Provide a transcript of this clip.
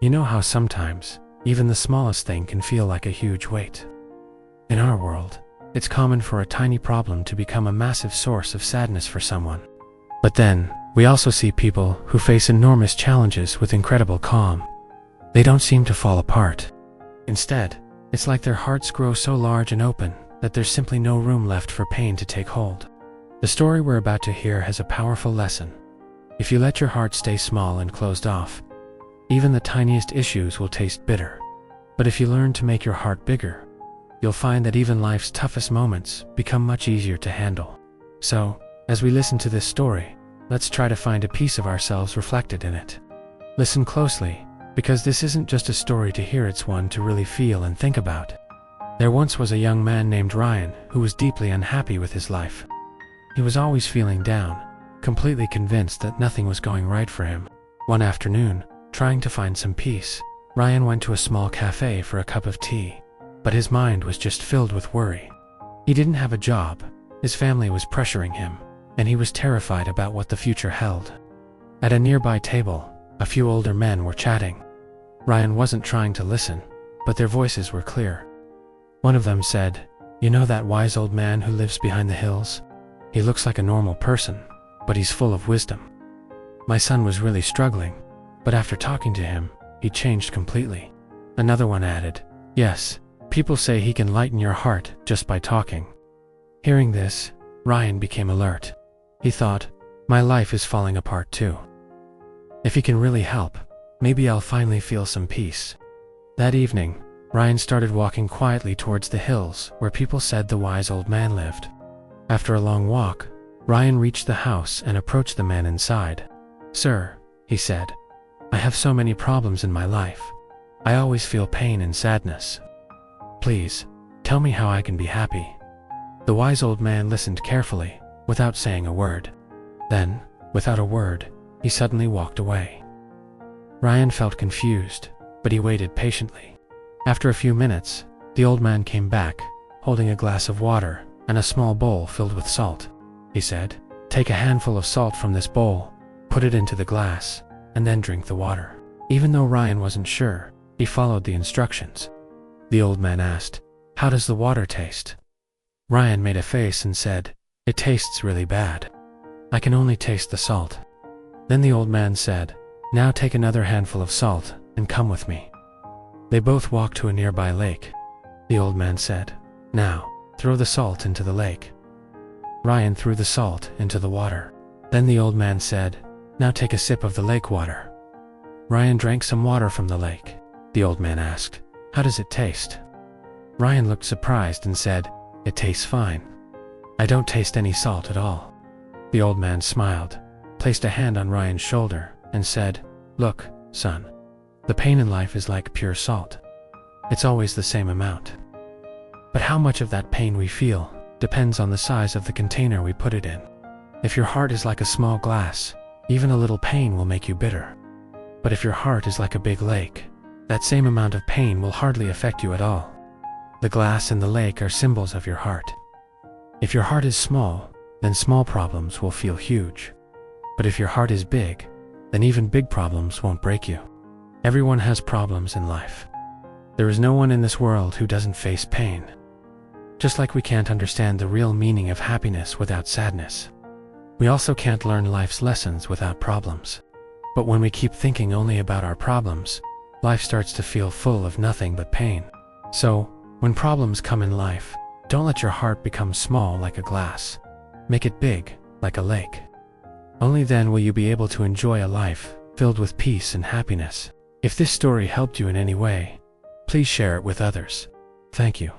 You know how sometimes, even the smallest thing can feel like a huge weight? In our world, it's common for a tiny problem to become a massive source of sadness for someone. But then, we also see people who face enormous challenges with incredible calm. They don't seem to fall apart. Instead, it's like their hearts grow so large and open that there's simply no room left for pain to take hold. The story we're about to hear has a powerful lesson. If you let your heart stay small and closed off, even the tiniest issues will taste bitter. But if you learn to make your heart bigger, you'll find that even life's toughest moments become much easier to handle. So, as we listen to this story, let's try to find a piece of ourselves reflected in it. Listen closely, because this isn't just a story to hear, it's one to really feel and think about. There once was a young man named Ryan who was deeply unhappy with his life. He was always feeling down, completely convinced that nothing was going right for him. One afternoon, trying to find some peace, Ryan went to a small cafe for a cup of tea, but his mind was just filled with worry. He didn't have a job, his family was pressuring him, and he was terrified about what the future held. At a nearby table, a few older men were chatting. Ryan wasn't trying to listen, but their voices were clear. One of them said, "You know that wise old man who lives behind the hills? He looks like a normal person, but he's full of wisdom. My son was really struggling, but after talking to him, he changed completely." Another one added, "Yes, people say he can lighten your heart just by talking." Hearing this, Ryan became alert. He thought, "My life is falling apart too. If he can really help, maybe I'll finally feel some peace." That evening, Ryan started walking quietly towards the hills where people said the wise old man lived. After a long walk, Ryan reached the house and approached the man inside. "Sir," he said, "I have so many problems in my life. I always feel pain and sadness. Please, tell me how I can be happy." The wise old man listened carefully, without saying a word. Then, without a word, he suddenly walked away. Ryan felt confused, but he waited patiently. After a few minutes, the old man came back, holding a glass of water and a small bowl filled with salt. He said, "Take a handful of salt from this bowl, put it into the glass, and then drink the water." Even though Ryan wasn't sure, he followed the instructions. The old man asked, "How does the water taste?" Ryan made a face and said, "It tastes really bad. I can only taste the salt." Then the old man said, "Now take another handful of salt and come with me." They both walked to a nearby lake. The old man said, "Now, throw the salt into the lake." Ryan threw the salt into the water. Then the old man said, "Now take a sip of the lake water." Ryan drank some water from the lake. The old man asked, "How does it taste?" Ryan looked surprised and said, "It tastes fine. I don't taste any salt at all." The old man smiled, placed a hand on Ryan's shoulder, and said, "Look, son, the pain in life is like pure salt. It's always the same amount. But how much of that pain we feel depends on the size of the container we put it in. If your heart is like a small glass, even a little pain will make you bitter. But if your heart is like a big lake, that same amount of pain will hardly affect you at all. The glass and the lake are symbols of your heart. If your heart is small, then small problems will feel huge. But if your heart is big, then even big problems won't break you." Everyone has problems in life. There is no one in this world who doesn't face pain. Just like we can't understand the real meaning of happiness without sadness, we also can't learn life's lessons without problems. But when we keep thinking only about our problems, life starts to feel full of nothing but pain. So, when problems come in life, don't let your heart become small like a glass. Make it big, like a lake. Only then will you be able to enjoy a life filled with peace and happiness. If this story helped you in any way, please share it with others. Thank you.